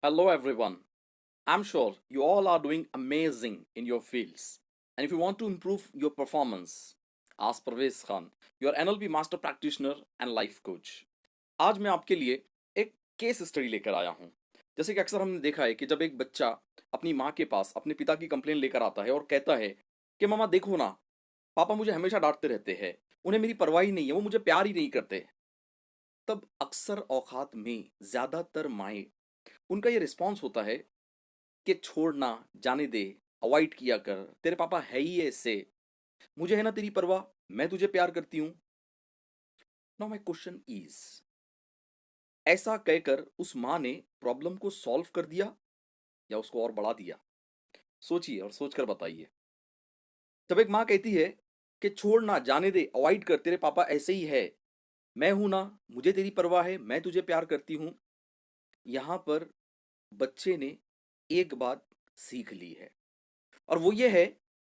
Hello, everyone. I'm sure you all are doing amazing in your fields. And if you want to improve your performance, ask Parvez Khan, your NLP master practitioner and life coach. आज मैं आपके लिए एक case study लेकर आया हूँ। जैसे कि अक्सर हमने देखा है कि जब एक बच्चा अपनी माँ के पास अपने पिता की कंप्लेन लेकर आता है और कहता है कि मामा देखो ना, पापा मुझे हमेशा डांटते रहते हैं, उन्हें मेरी परवाह ही नहीं है, वो मुझे प्यार ही नहीं करते। तब अक्सर औकात में ज्यादातर माएँ उनका ये रिस्पॉन्स होता है कि छोड़ना, जाने दे, अवॉइड किया कर, तेरे पापा है ही ऐसे, मुझे है ना तेरी परवाह, मैं तुझे प्यार करती हूँ। नाउ माय क्वेश्चन इज, ऐसा कहकर उस माँ ने प्रॉब्लम को सॉल्व कर दिया या उसको और बढ़ा दिया? सोचिए और सोचकर बताइए। जब एक माँ कहती है कि छोड़ना, जाने दे, अवॉइड कर, तेरे पापा ऐसे ही है, मैं हूं ना, मुझे तेरी परवाह है, मैं तुझे प्यार करती हूँ, यहां पर बच्चे ने एक बात सीख ली है, और वो ये है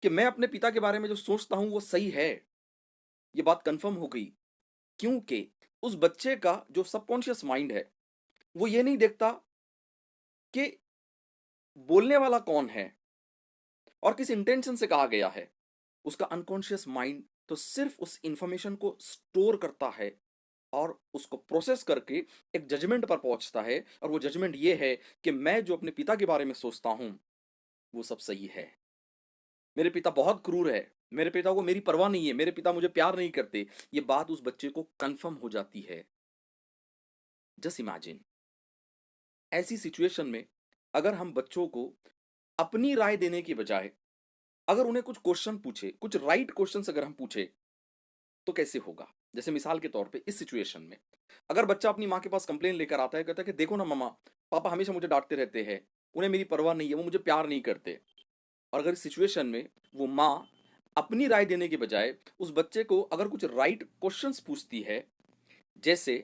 कि मैं अपने पिता के बारे में जो सोचता हूं वो सही है। ये बात कंफर्म हो गई, क्योंकि उस बच्चे का जो सबकॉन्शियस माइंड है वो ये नहीं देखता कि बोलने वाला कौन है और किस इंटेंशन से कहा गया है। उसका अनकॉन्शियस माइंड तो सिर्फ उस इंफॉर्मेशन को स्टोर करता है और उसको प्रोसेस करके एक जजमेंट पर पहुंचता है, और वो जजमेंट ये है कि मैं जो अपने पिता के बारे में सोचता हूं वो सब सही है। मेरे पिता बहुत क्रूर है, मेरे पिता को मेरी परवाह नहीं है, मेरे पिता मुझे प्यार नहीं करते। ये बात उस बच्चे को कंफर्म हो जाती है। जस्ट इमेजिन, ऐसी सिचुएशन में अगर हम बच्चों को अपनी राय देने की बजाय अगर उन्हें कुछ क्वेश्चन पूछे, कुछ राइट क्वेश्चन अगर हम पूछे, तो कैसे होगा? जैसे मिसाल के तौर पे इस सिचुएशन में अगर बच्चा अपनी माँ के पास कंप्लेन लेकर आता है, कहता है कि देखो ना मामा, पापा हमेशा मुझे डांटते रहते हैं, उन्हें मेरी परवाह नहीं है, वो मुझे प्यार नहीं करते। और अगर इस सिचुएशन में वो माँ अपनी राय देने के बजाय उस बच्चे को अगर कुछ राइट क्वेश्चंस पूछती है, जैसे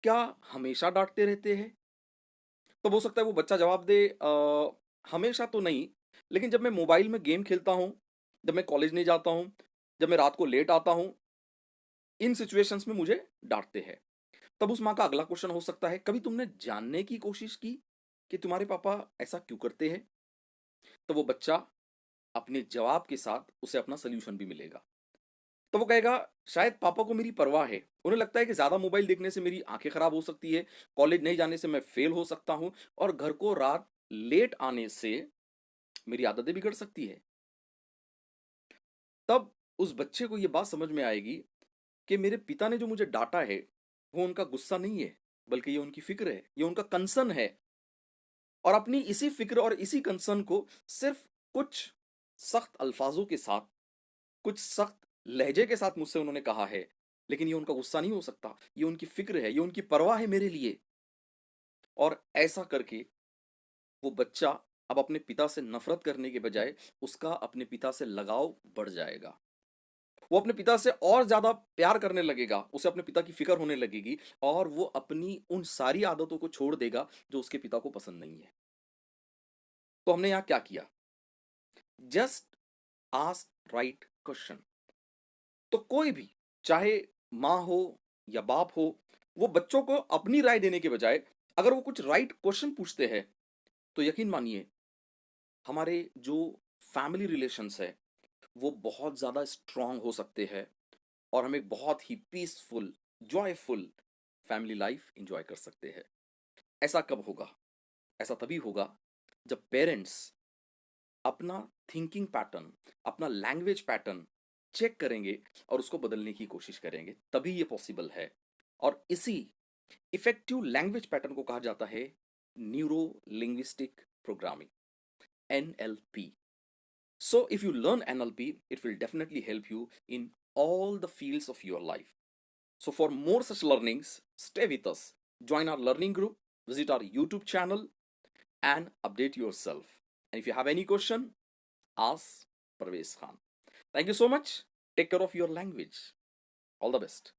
क्या हमेशा डांटते रहते हैं, तो हो सकता है वो बच्चा जवाब दे हमेशा तो नहीं, लेकिन जब मैं मोबाइल में गेम खेलता हूँ, जब मैं कॉलेज नहीं जाता हूँ, जब मैं रात को लेट आता हूँ, इन सिचुएशंस में मुझे डांटते हैं। तब उस माँ का अगला क्वेश्चन हो सकता है, कभी तुमने जानने की कोशिश की कि तुम्हारे पापा ऐसा क्यों करते हैं? तो वो बच्चा अपने जवाब के साथ उसे अपना सोल्यूशन भी मिलेगा। तो वो कहेगा, शायद पापा को मेरी परवाह है, उन्हें लगता है कि ज्यादा मोबाइल देखने से मेरी आंखें खराब हो सकती है, कॉलेज नहीं जाने से मैं फेल हो सकता हूँ, और घर को रात लेट आने से मेरी आदतें बिगड़ सकती है। तब उस बच्चे को ये बात समझ में आएगी कि मेरे पिता ने जो मुझे डांटा है वो उनका गुस्सा नहीं है, बल्कि ये उनकी फिक्र है, ये उनका कंसर्न है। और अपनी इसी फिक्र और इसी कंसर्न को सिर्फ कुछ सख्त अल्फाजों के साथ, कुछ सख्त लहजे के साथ मुझसे उन्होंने कहा है, लेकिन ये उनका गुस्सा नहीं हो सकता, ये उनकी फिक्र है, ये उनकी परवाह है मेरे लिए। और ऐसा करके वो बच्चा अब अपने पिता से नफरत करने के बजाय उसका अपने पिता से लगाव बढ़ जाएगा। वो अपने पिता से और ज्यादा प्यार करने लगेगा, उसे अपने पिता की फिक्र होने लगेगी, और वो अपनी उन सारी आदतों को छोड़ देगा जो उसके पिता को पसंद नहीं है। तो हमने यहाँ क्या किया? Just ask right question. तो कोई भी, चाहे माँ हो या बाप हो, वो बच्चों को अपनी राय देने के बजाय अगर वो कुछ राइट क्वेश्चन पूछते हैं, तो यकीन मानिए हमारे जो फैमिली रिलेशंस है वो बहुत ज़्यादा स्ट्रांग हो सकते हैं, और हम एक बहुत ही peaceful, joyful family life enjoy कर सकते हैं। ऐसा कब होगा? ऐसा तभी होगा जब पेरेंट्स अपना थिंकिंग पैटर्न, अपना लैंग्वेज पैटर्न चेक करेंगे और उसको बदलने की कोशिश करेंगे, तभी ये पॉसिबल है। और इसी इफेक्टिव लैंग्वेज पैटर्न को कहा जाता है neuro linguistic programming, NLP. So if you learn NLP, it will definitely help you in all the fields of your life. So for more such learnings, stay with us, join our learning group, visit our YouTube channel, and update yourself. And if you have any question, ask Parvez Khan. Thank you so much. Take care of your language. All the best.